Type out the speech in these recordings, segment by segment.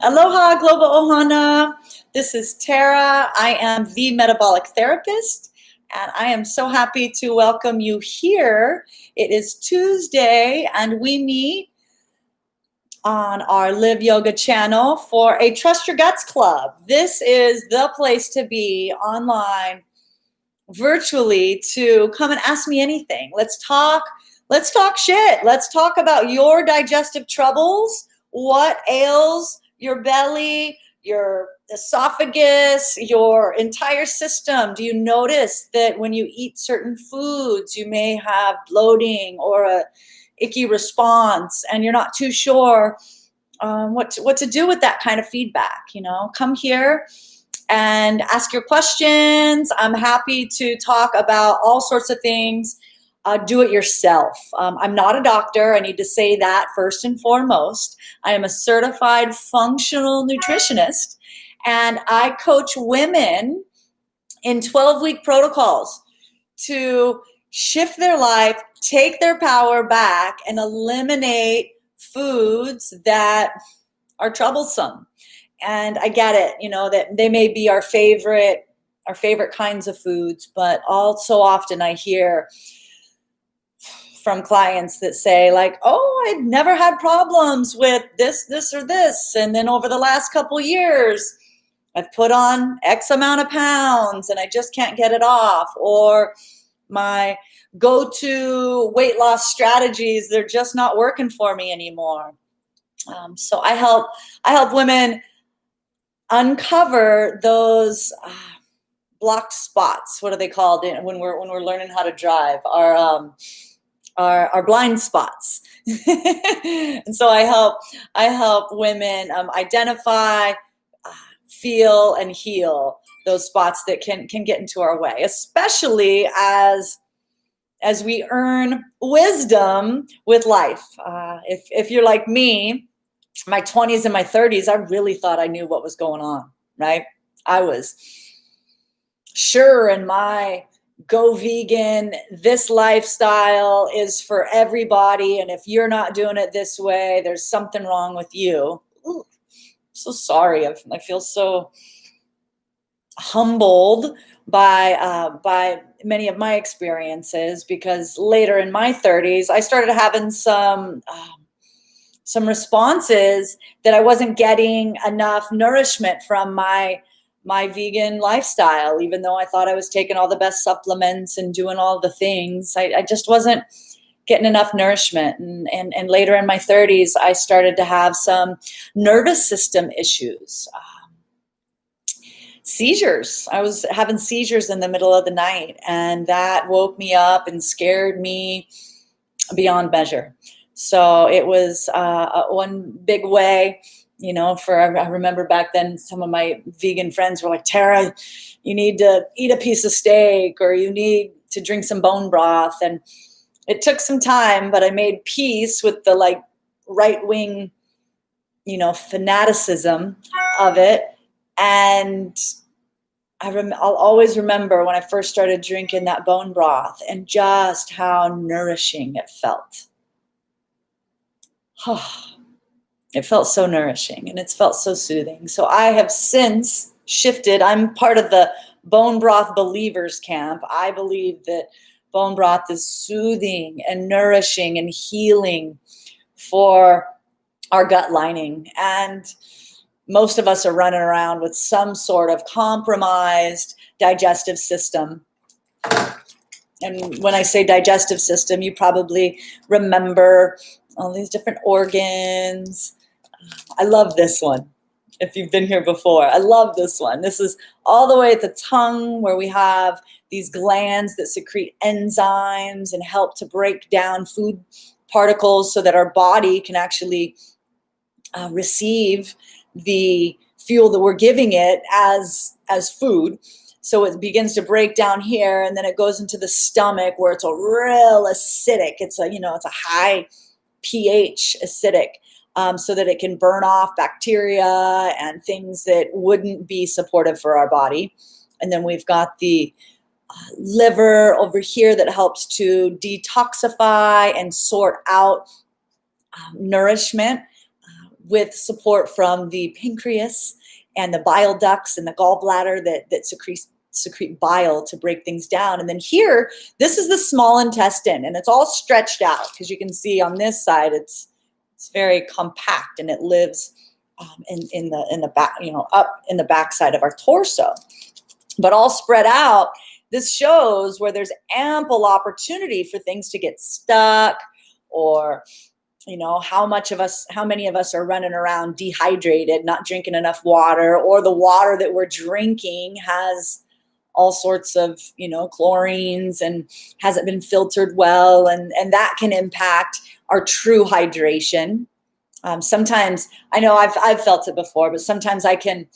Aloha, Global Ohana. This is Tara. I am the metabolic therapist, and I am so happy to welcome you here. It is Tuesday, and we meet on our Live Yoga channel for a Trust Your Guts Club. This is the place to be online, virtually, to come and ask me anything. Let's talk shit. Let's talk about your digestive troubles, what ails your belly, your esophagus, your entire system. Do you notice that when you eat certain foods, you may have bloating or a icky response, and you're not too sure what to do with that kind of feedback? Come here and ask your questions. I'm happy to talk about all sorts of things. Do it yourself. I'm not a doctor. I need to say that first and foremost. I am a certified functional nutritionist, and I coach women in 12-week protocols to shift their life, take their power back, and eliminate foods that are troublesome. And I get it, that they may be our favorite kinds of foods, but all so often I hear from clients that say, like, oh, I'd never had problems with this, or this. And then over the last couple years, I've put on X amount of pounds and I just can't get it off. Or my go-to weight loss strategies, they're just not working for me anymore. So I help women uncover those blocked spots. What are they called when we're learning how to drive? Our blind spots. And so I help women identify, feel, and heal those spots that can get into our way, especially as we earn wisdom with life. If you're like me, my 20s and my 30s, I really thought I knew what was going on, right? I was sure in my go vegan, this lifestyle is for everybody, and if you're not doing it this way, there's something wrong with you. Ooh, so sorry. I feel so humbled by many of my experiences, because later in my 30s, I started having some responses that I wasn't getting enough nourishment from my vegan lifestyle. Even though I thought I was taking all the best supplements and doing all the things, I just wasn't getting enough nourishment. And later in my 30s, I started to have some nervous system issues. Seizures. I was having seizures in the middle of the night, and that woke me up and scared me beyond measure. So it was one big way, I remember back then some of my vegan friends were like, Tara, you need to eat a piece of steak, or you need to drink some bone broth. And it took some time, but I made peace with the right-wing, fanaticism of it. And I'll always remember when I first started drinking that bone broth and just how nourishing it felt. It felt so nourishing, and it's felt so soothing. So I have since shifted. I'm part of the bone broth believers camp. I believe that bone broth is soothing and nourishing and healing for our gut lining. And most of us are running around with some sort of compromised digestive system. And when I say digestive system, you probably remember all these different organs. I love this one. If you've been here before, I love this one. This is all the way at the tongue, where we have these glands that secrete enzymes and help to break down food particles so that our body can actually receive the fuel that we're giving it as food. So it begins to break down here, and then it goes into the stomach, where it's a real acidic. It's a high pH acidic, so that it can burn off bacteria and things that wouldn't be supportive for our body. And then we've got the liver over here that helps to detoxify and sort out nourishment with support from the pancreas and the bile ducts and the gallbladder that secrete bile to break things down. And then here, this is the small intestine, and it's all stretched out because you can see on this side it's very compact, and it lives in the back, up in the backside of our torso, but all spread out. This shows where there's ample opportunity for things to get stuck, or how many of us are running around dehydrated, not drinking enough water, or the water that we're drinking has all sorts of chlorines and hasn't been filtered well, and that can impact our true hydration. Sometimes, I know I've felt it before, but sometimes I can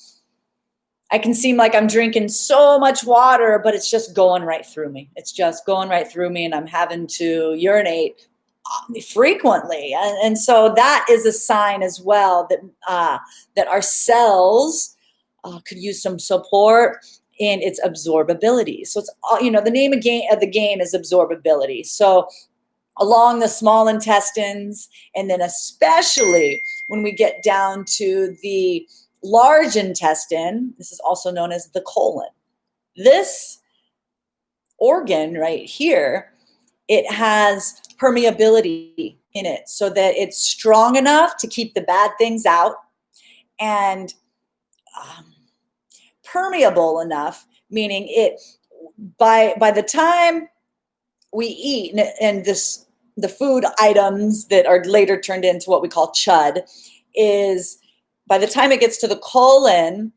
seem like I'm drinking so much water, but it's just going right through me. It's just going right through me, and I'm having to urinate frequently. And so that is a sign as well that our cells could use some support in its absorbability. So it's the name of the game is absorbability. So along the small intestines, and then especially when we get down to the large intestine, this is also known as the colon. This organ right here, it has permeability in it so that it's strong enough to keep the bad things out, and permeable enough, meaning it by the time we eat, and the food items that are later turned into what we call chud, is by the time it gets to the colon,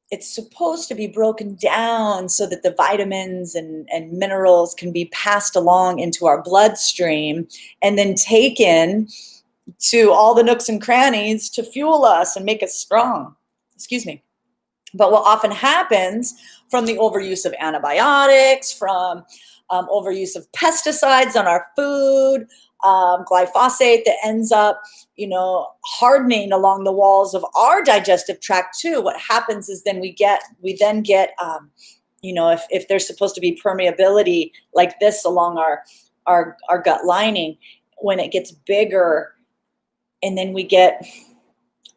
it's supposed to be broken down so that the vitamins and minerals can be passed along into our bloodstream and then taken to all the nooks and crannies to fuel us and make us strong. Excuse me. But what often happens from the overuse of antibiotics, from overuse of pesticides on our food, glyphosate that ends up, hardening along the walls of our digestive tract too. What happens is then we then get, if there's supposed to be permeability like this along our gut lining, when it gets bigger, and then we get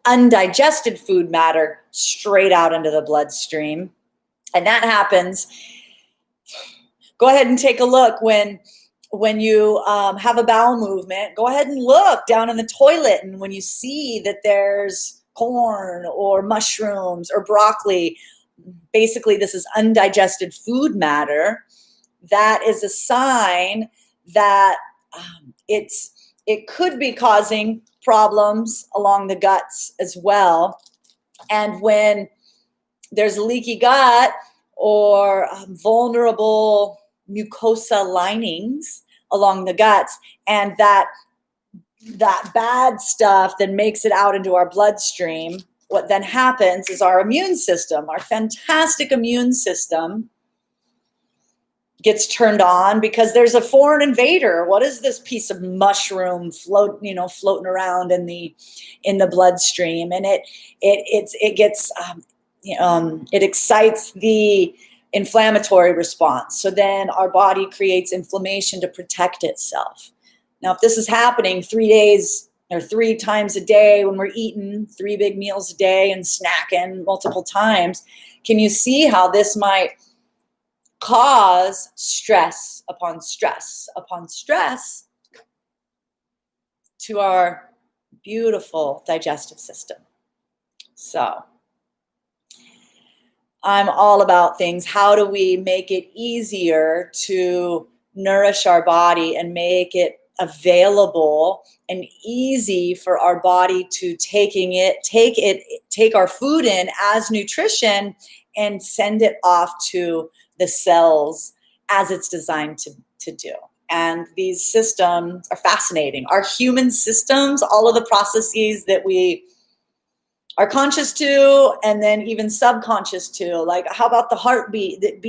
undigested food matter straight out into the bloodstream. And that happens. Go ahead and take a look when you have a bowel movement. Go ahead and look down in the toilet, and when you see that there's corn or mushrooms or broccoli, basically this is undigested food matter. That is a sign that it could be causing problems along the guts as well. And when there's leaky gut or vulnerable mucosa linings along the guts, and that bad stuff then makes it out into our bloodstream, what then happens is our immune system, our fantastic immune system, gets turned on because there's a foreign invader. What is this piece of mushroom floating around in the bloodstream? And it excites the inflammatory response. So then our body creates inflammation to protect itself. Now, if this is happening 3 days or 3 times a day when we're eating 3 big meals a day and snacking multiple times, can you see how this might cause stress upon stress upon stress to our beautiful digestive system? So I'm all about things. How do we make it easier to nourish our body and make it available and easy for our body to take our food in as nutrition and send it off to the cells as it's designed to do? And these systems are fascinating. Our human systems, all of the processes that we are conscious to and then even subconscious to, like how about the heartbeat that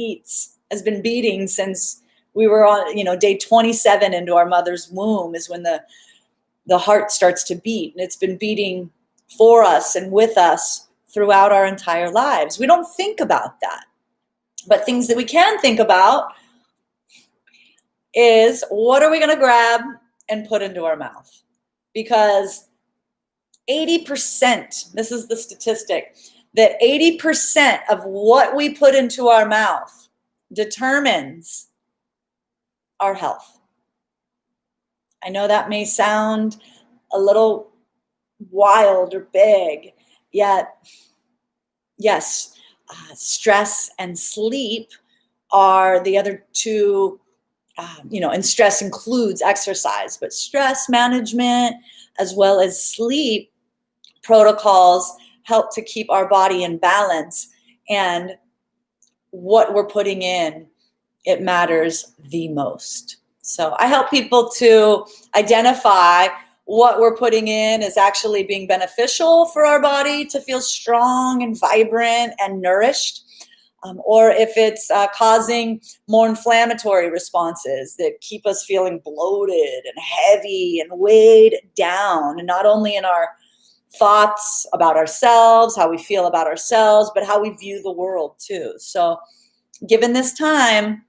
has been beating since we were on, day 27 into our mother's womb is when the heart starts to beat, and it's been beating for us and with us throughout our entire lives. We don't think about that. But things that we can think about is, what are we going to grab and put into our mouth? Because 80%, this is the statistic, that 80% of what we put into our mouth determines our health. I know that may sound a little wild or big, yet yes, stress and sleep are the other two, and stress includes exercise, but stress management as well as sleep protocols help to keep our body in balance. And what we're putting in, it matters the most. So I help people to identify what we're putting in is actually being beneficial for our body to feel strong and vibrant and nourished, or if it's causing more inflammatory responses that keep us feeling bloated and heavy and weighed down, and not only in our thoughts about ourselves, how we feel about ourselves, but how we view the world too. So given this time,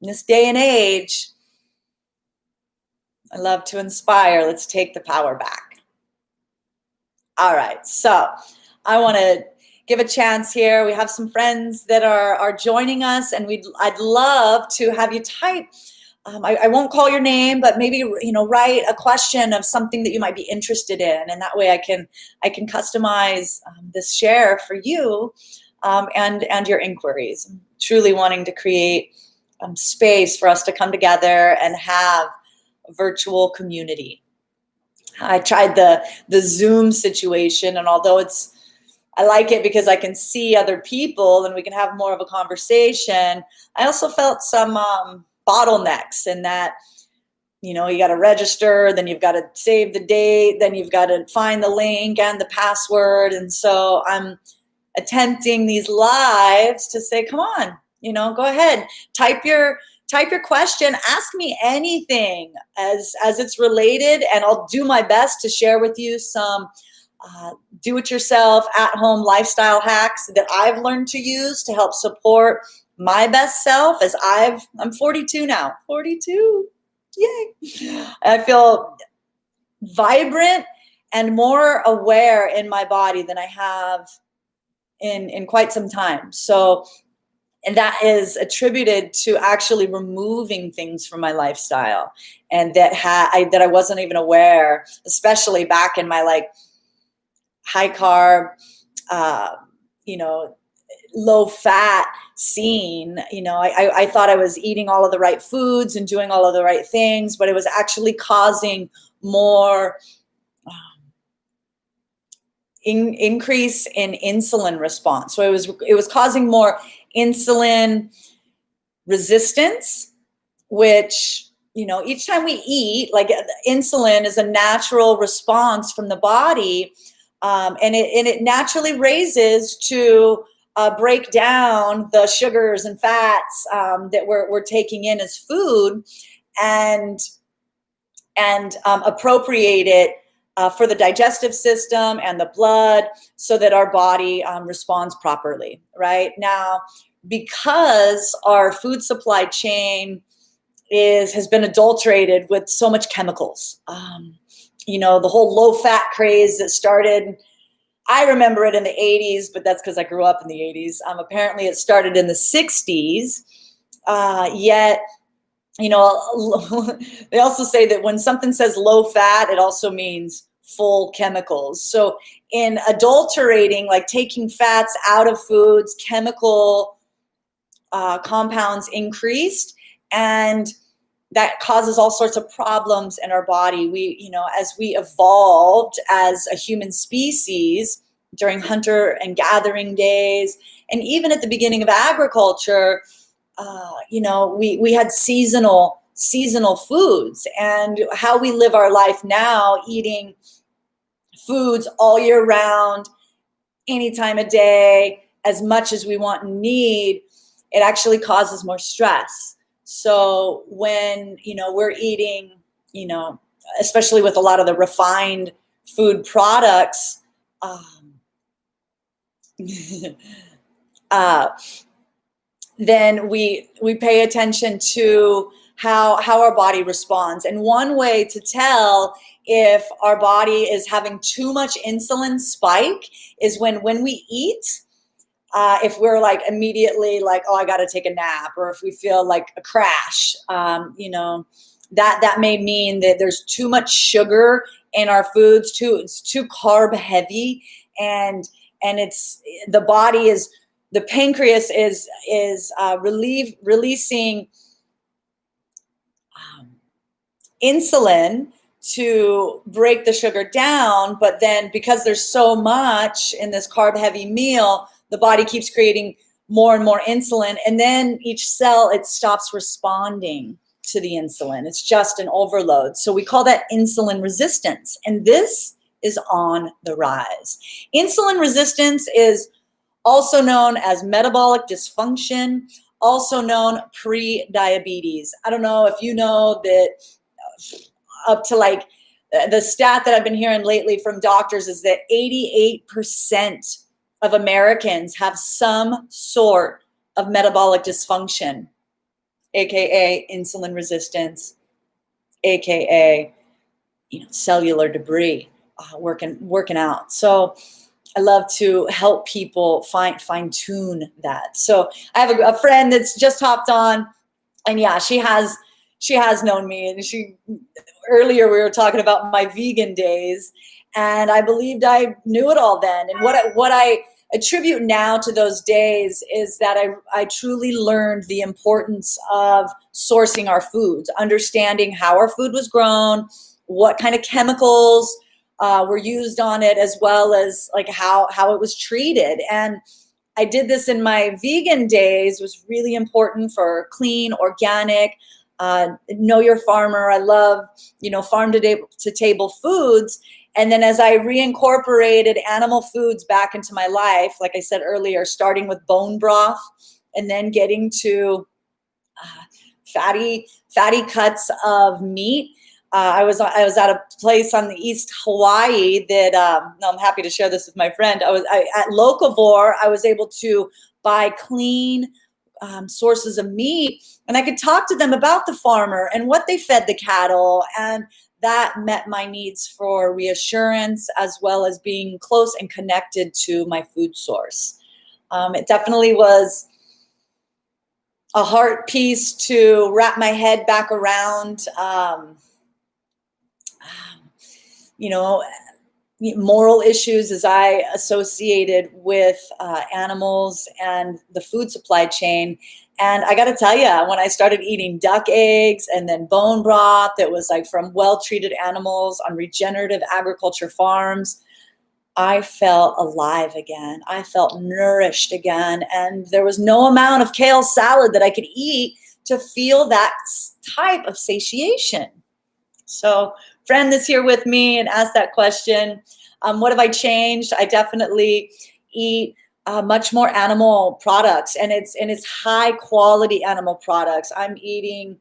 this day and age, I love to inspire. Let's take the power back. All right, so I want to give a chance here. We have some friends that are joining us, and I'd love to have you type. I won't call your name, but maybe write a question of something that you might be interested in, and that way I can customize this share for you and your inquiries. I'm truly wanting to create space for us to come together and have a virtual community. I tried the Zoom situation, and although I like it because I can see other people and we can have more of a conversation, I also felt some bottlenecks in that, you got to register, then you've got to save the date, then you've got to find the link and the password. And so I'm attempting these lives to say, come on, go ahead, type your question, ask me anything as it's related, and I'll do my best to share with you some do-it-yourself at-home lifestyle hacks that I've learned to use to help support my best self as I'm 42 now. 42. Yay. I feel vibrant and more aware in my body than I have in quite some time. So, and that is attributed to actually removing things from my lifestyle, and that I wasn't even aware, especially back in my high carb, low fat scene. I thought I was eating all of the right foods and doing all of the right things, but it was actually causing more increase in insulin response. So it was causing more insulin resistance, which, each time we eat, insulin is a natural response from the body, and it naturally raises to break down the sugars and fats that we're taking in as food, and appropriate it for the digestive system and the blood, so that our body responds properly. Right now, because our food supply chain has been adulterated with so much chemicals. The whole low fat craze that started, I remember it in the 80s, but that's because I grew up in the 80s. Apparently it started in the 60s, yet, they also say that when something says low fat, it also means full chemicals. So in adulterating, taking fats out of foods, chemical compounds increased, and that causes all sorts of problems in our body. We, as we evolved as a human species during hunter and gathering days, and even at the beginning of agriculture, we had seasonal foods, and how we live our life now, eating foods all year round, any time of day, as much as we want and need, it actually causes more stress. So when, we're eating, especially with a lot of the refined food products, then we pay attention to how our body responds. And one way to tell if our body is having too much insulin spike is when we eat, if we're like immediately like, oh, I got to take a nap, or if we feel like a crash, that may mean that there's too much sugar in our foods, it's too carb heavy, and it's the pancreas is releasing insulin to break the sugar down, but then because there's so much in this carb heavy meal, the body keeps creating more and more insulin, and then each cell, it stops responding to the insulin. It's just an overload. So we call that insulin resistance, and this is on the rise. Insulin resistance is also known as metabolic dysfunction, also known pre-diabetes. I don't know if you know that up to like the stat that I've been hearing lately from doctors is that 88% of Americans have some sort of metabolic dysfunction, aka insulin resistance, aka cellular debris, working out. So I love to help people fine tune that. So I have a friend that's just hopped on, and yeah, she has known me, and earlier we were talking about my vegan days, and I believed I knew it all then. And what I attribute now to those days is that I truly learned the importance of sourcing our foods, understanding how our food was grown, what kind of chemicals were used on it, as well as like how it was treated. And I did this in my vegan days. It was really important for clean, organic, know your farmer. I love, farm to table foods. And then as I reincorporated animal foods back into my life, like I said earlier, starting with bone broth and then getting to fatty cuts of meat. I was at a place on the East Hawaii that I'm happy to share this with my friend. At Locavore. I was able to buy clean sources of meat, and I could talk to them about the farmer and what they fed the cattle, and that met my needs for reassurance as well as being close and connected to my food source. It definitely was a heart piece to wrap my head back around. Moral issues as I associated with animals and the food supply chain. And I got to tell you, when I started eating duck eggs and then bone broth that was like from well-treated animals on regenerative agriculture farms, I felt alive again. I felt nourished again. And there was no amount of kale salad that I could eat to feel that type of satiation. So friend that's here with me and asked that question, what have I changed? I definitely eat much more animal products, and it's high quality animal products. I'm eating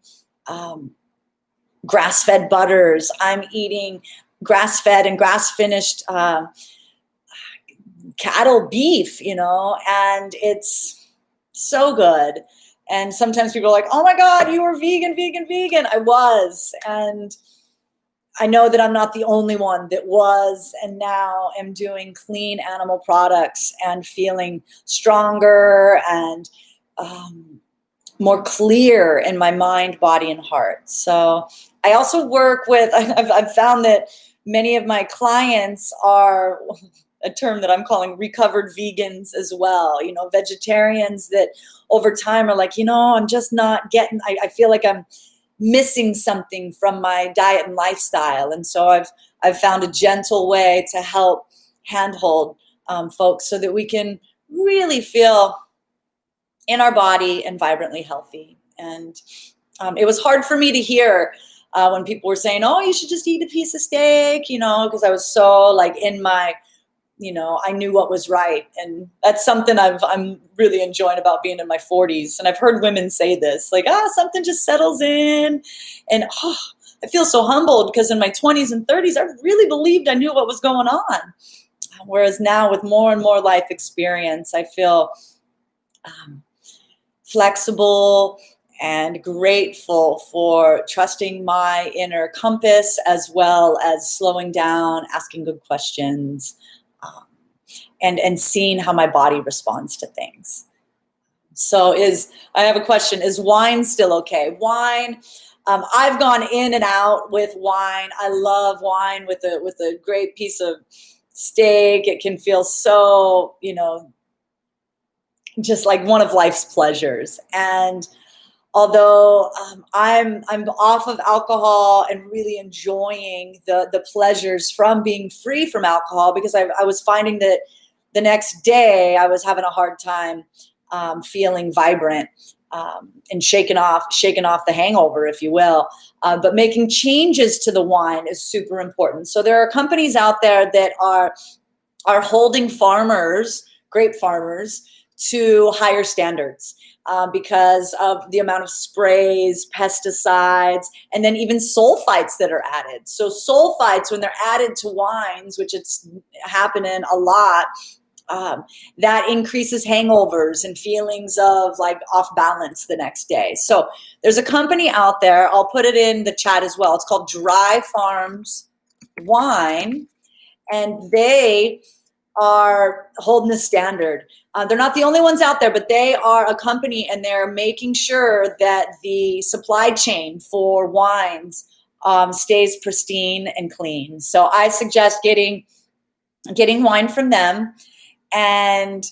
grass-fed butters. I'm eating grass-fed and grass-finished cattle beef, and it's so good. And sometimes people are like, oh my God, you were vegan. I was. And I know that I'm not the only one that was, and now am doing clean animal products and feeling stronger and more clear in my mind, body, and heart. So I also work with, I've found that many of my clients are a term that I'm calling recovered vegans as well, vegetarians that over time are like, I'm just not getting, I feel like I'm missing something from my diet and lifestyle. And so I've found a gentle way to help handhold folks so that we can really feel in our body and vibrantly healthy. And it was hard for me to hear when people were saying, oh, you should just eat a piece of steak, because I was so like in my, I knew what was right. And that's something I'm really enjoying about being in my 40s. And I've heard women say this, like, something just settles in. And I feel so humbled because in my 20s and 30s, I really believed I knew what was going on. Whereas now with more and more life experience, I feel flexible and grateful for trusting my inner compass, as well as slowing down, asking good questions, um, and seeing how my body responds to things. So I have a question, is wine still okay? Wine, I've gone in and out with wine. I love wine with a great piece of steak. It can feel so, just like one of life's pleasures. And although I'm off of alcohol and really enjoying the pleasures from being free from alcohol, because I was finding that the next day I was having a hard time feeling vibrant and shaking off the hangover, if you will. But making changes to the wine is super important. So there are companies out there that are holding farmers, grape farmers, to higher standards because of the amount of sprays, pesticides, and then even sulfites that are added. So sulfites, when they're added to wines, which it's happening a lot, that increases hangovers and feelings of like off balance the next day. So there's a company out there, I'll put it in the chat as well. It's called Dry Farms Wine, and they are holding the standard. They're not the only ones out there, but they are a company, and they're making sure that the supply chain for wines stays pristine and clean. So I suggest getting wine from them. And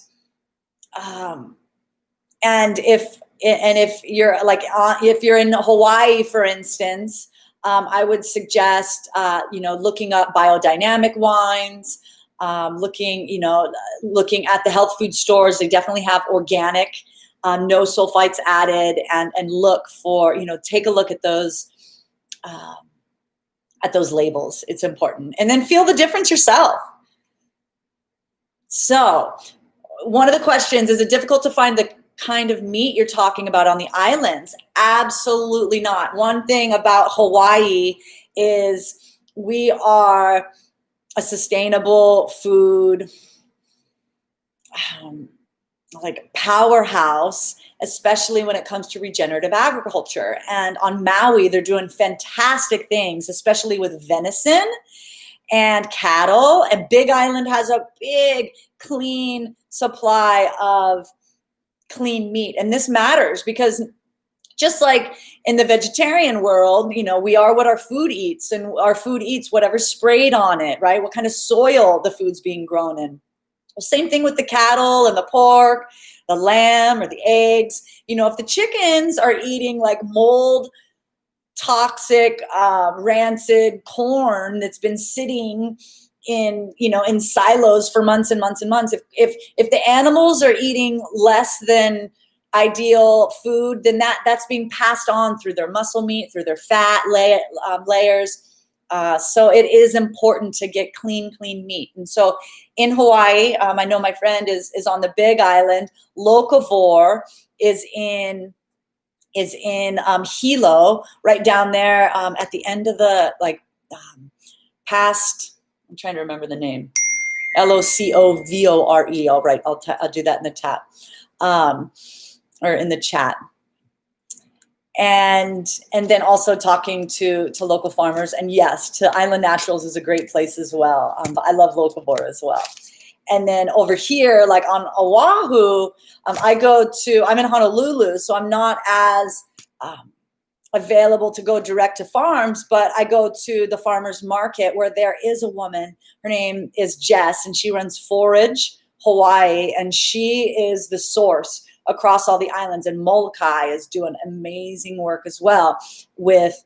if you're like if you're in Hawaii, for instance, I would suggest looking up biodynamic wines, looking at the health food stores. They definitely have organic, no sulfites added, and look for take a look at those labels. It's important, and then feel the difference yourself. So one of the questions, is it difficult to find the kind of meat you're talking about on the islands? Absolutely not. One thing about Hawaii is we are a sustainable food like powerhouse, especially when it comes to regenerative agriculture. And on Maui, they're doing fantastic things, especially with venison and cattle. And Big Island has a big, clean supply of clean meat. And this matters because just like in the vegetarian world, we are what our food eats, and our food eats whatever's sprayed on it, right? What kind of soil the food's being grown in. Well, same thing with the cattle and the pork, the lamb or the eggs. If the chickens are eating like mold, toxic, rancid corn that's been sitting in silos for months and months and months. If the animals are eating less than ideal food, then that's being passed on through their muscle meat, through their fat layers. So it is important to get clean meat. And so in Hawaii, I know my friend is on the Big Island. Locavore is in Hilo, right down there at the end of the past. I'm trying to remember the name. Locovore. All right, I'll do that in the chat, or in the chat. And then also talking to local farmers, and yes, to Island Naturals is a great place as well. But I love Locavore as well. And then over here, like on Oahu, I'm in Honolulu, so I'm not as available to go direct to farms, but I go to the farmers market where there is a woman. Her name is Jess, and she runs Forage Hawaii, and she is the source across all the islands. And Molokai is doing amazing work as well with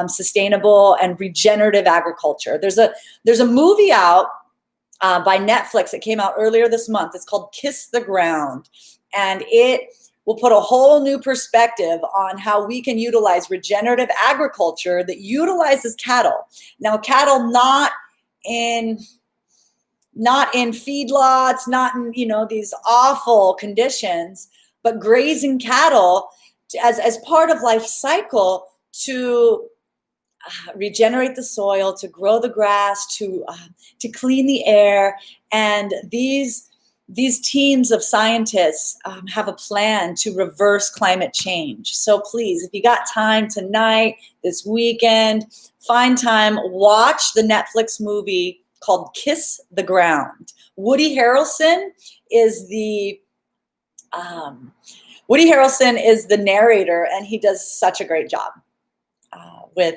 sustainable and regenerative agriculture. There's a movie out by Netflix. It came out earlier this month. It's called Kiss the Ground, and it will put a whole new perspective on how we can utilize regenerative agriculture that utilizes cattle. Now, cattle not in feedlots, not in these awful conditions, but grazing cattle as part of life cycle to regenerate the soil, to grow the grass, to clean the air. And these these teams of scientists have a plan to reverse climate change. So please, if you got time tonight, this weekend, find time, watch the Netflix movie called Kiss the Ground. Woody Harrelson is the narrator, and he does such a great job with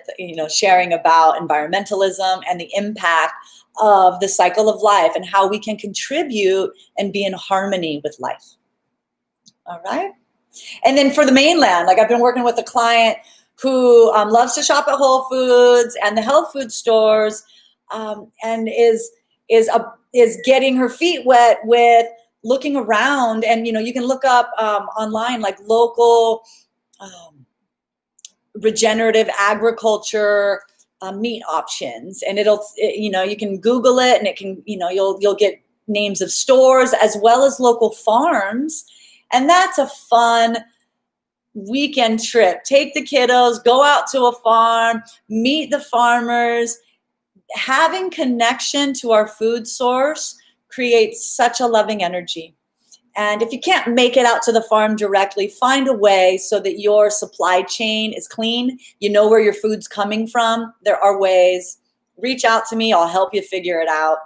sharing about environmentalism and the impact of the cycle of life and how we can contribute and be in harmony with life. All right. And then for the mainland, like I've been working with a client who loves to shop at Whole Foods and the health food stores, and is getting her feet wet with looking around. And you can look up online like local regenerative agriculture meat options, and you can Google it, and it can you'll get names of stores as well as local farms, and that's a fun weekend trip. Take the kiddos, go out to a farm, meet the farmers. Having connection to our food source creates such a loving energy. And if you can't make it out to the farm directly, find a way so that your supply chain is clean. You know where your food's coming from. There are ways. Reach out to me. I'll help you figure it out.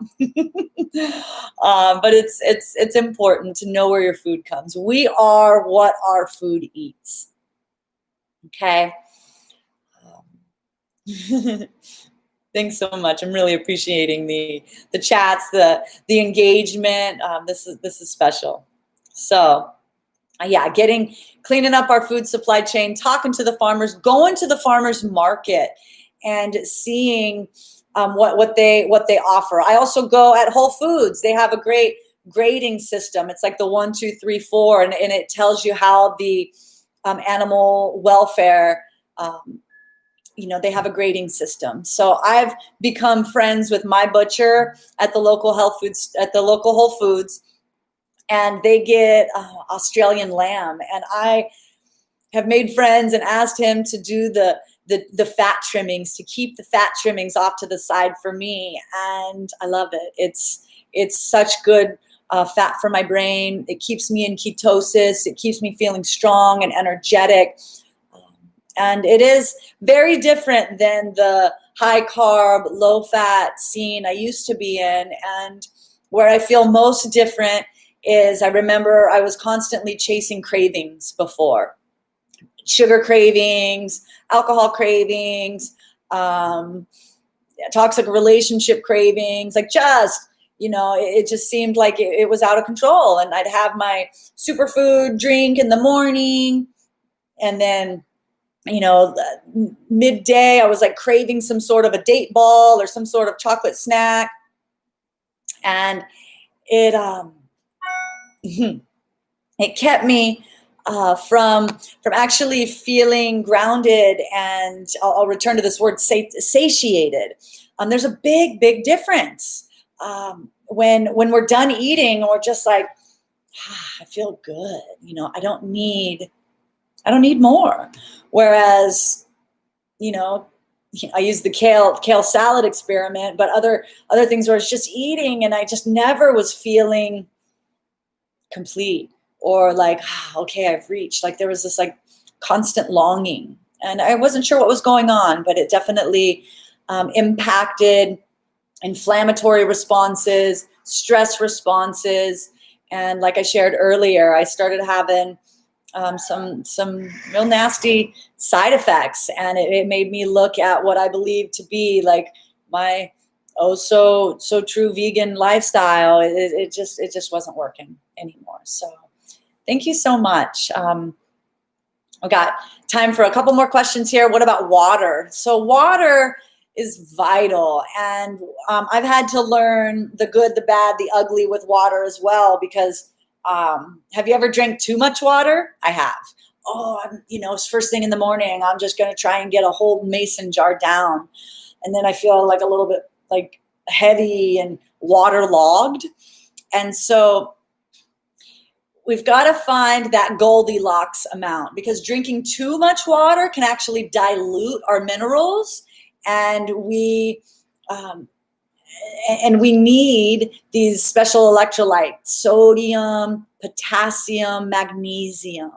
But it's important to know where your food comes. We are what our food eats. Okay. Thanks so much. I'm really appreciating the chats, the engagement. This is special. So, yeah, cleaning up our food supply chain, talking to the farmers, going to the farmers market, and seeing what they offer. I also go at Whole Foods. They have a great grading system. It's like the 1, 2, 3, 4, and it tells you how the animal welfare. They have a grading system. So I've become friends with my butcher at the local local Whole Foods. And they get Australian lamb. And I have made friends and asked him to do the fat trimmings, to keep the fat trimmings off to the side for me. And I love it. It's such good fat for my brain. It keeps me in ketosis. It keeps me feeling strong and energetic. And it is very different than the high carb, low fat scene I used to be in. And where I feel most different is I remember I was constantly chasing cravings before. Sugar cravings, alcohol cravings, toxic relationship cravings, like it just seemed like it was out of control. And I'd have my superfood drink in the morning, and then midday I was like craving some sort of a date ball or some sort of chocolate snack. And it kept me from actually feeling grounded, and I'll return to this word, satiated. There's a big difference when we're done eating, or just like, I feel good. I don't need more. Whereas, I use the kale salad experiment, but other things where it's just eating, and I just never was feeling complete, or like, okay, I've reached. Like there was this like constant longing, and I wasn't sure what was going on, but it definitely impacted inflammatory responses, stress responses, and like I shared earlier, I started having some real nasty side effects, and it made me look at what I believe to be like my so true vegan lifestyle. It just wasn't working anymore. So thank you so much. I've got time for a couple more questions here. What about water? So water is vital, and I've had to learn the good, the bad, the ugly with water as well, because have you ever drank too much water? I have. It's first thing in the morning, I'm just going to try and get a whole mason jar down. And then I feel like a little bit like heavy and waterlogged. And so we've got to find that Goldilocks amount, because drinking too much water can actually dilute our minerals. And we And we need these special electrolytes: sodium, potassium, magnesium.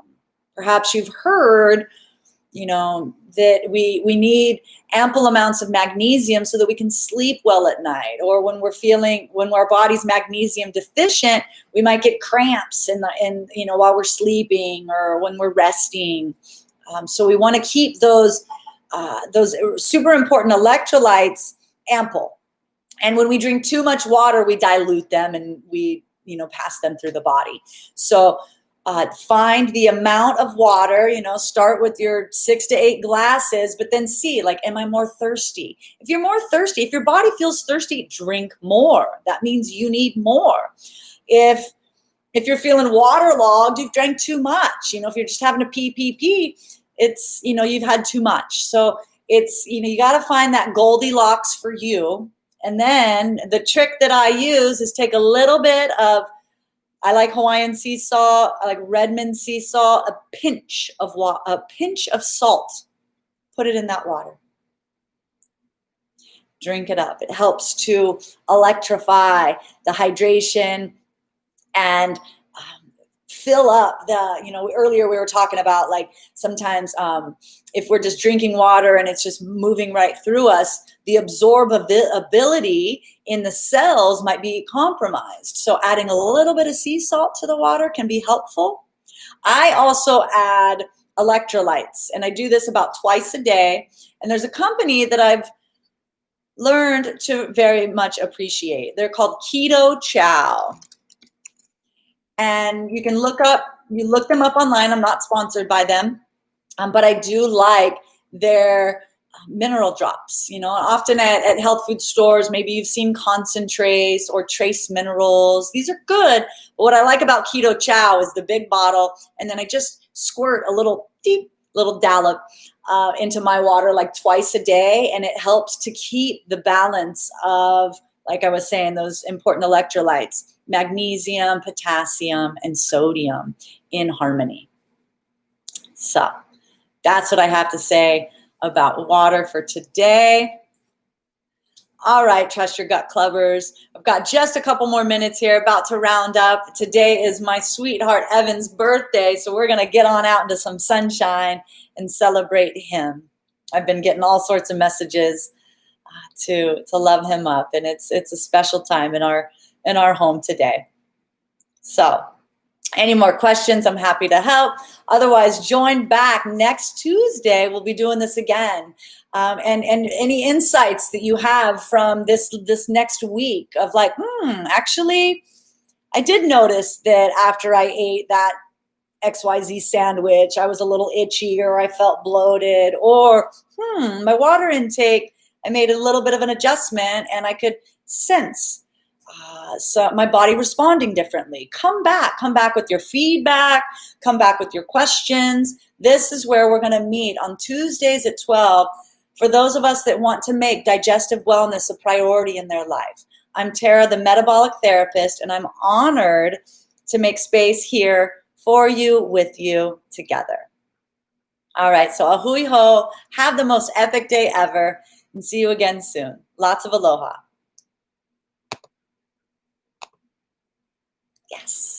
Perhaps you've heard, that we need ample amounts of magnesium so that we can sleep well at night. Or when our body's magnesium deficient, we might get cramps while we're sleeping or when we're resting. So we want to keep those super important electrolytes ample. And when we drink too much water, we dilute them and we pass them through the body. So find the amount of water, start with your 6 to 8 glasses, but then see, like, am I more thirsty? If you're more thirsty, if your body feels thirsty, drink more. That means you need more. If you're feeling waterlogged, you've drank too much. If you're just having to pee, it's, you've had too much. So it's, you got to find that Goldilocks for you. And then the trick that I use is take a little bit of, I like Hawaiian sea salt, I like Redmond sea salt, a pinch of salt. Put it in that water. Drink it up. It helps to electrify the hydration and fill up earlier we were talking about, like, sometimes if we're just drinking water and it's just moving right through us, the absorbability in the cells might be compromised. So adding a little bit of sea salt to the water can be helpful. I also add electrolytes, and I do this about twice a day. And there's a company that I've learned to very much appreciate. They're called Keto Chow. And you look them up online. I'm not sponsored by them, but I do like their mineral drops. Often at health food stores, maybe you've seen concentrates or trace minerals. These are good. But what I like about Keto Chow is the big bottle, and then I just squirt a little dollop into my water, like twice a day, and it helps to keep the balance of, like I was saying, those important electrolytes: magnesium, potassium, and sodium in harmony. So that's what I have to say about water for today. All right, Trust Your Gut Clubbers. I've got just a couple more minutes here, about to round up. Today is my sweetheart Evan's birthday, so we're going to get on out into some sunshine and celebrate him. I've been getting all sorts of messages to love him up, and it's a special time in our home today. So any more questions, I'm happy to help. Otherwise, join back next Tuesday. We'll be doing this again. And any insights that you have from this next week of, like, actually, I did notice that after I ate that XYZ sandwich, I was a little itchy, or I felt bloated, or my water intake, I made a little bit of an adjustment and I could sense so my body responding differently. Come back with your feedback, come back with your questions. This is where we're going to meet on Tuesdays at 12 for those of us that want to make digestive wellness a priority in their life. I'm Tara, the metabolic therapist, and I'm honored to make space here for you, with you, together. All right, so a hui ho, have the most epic day ever, and see you again soon. Lots of aloha. Yes.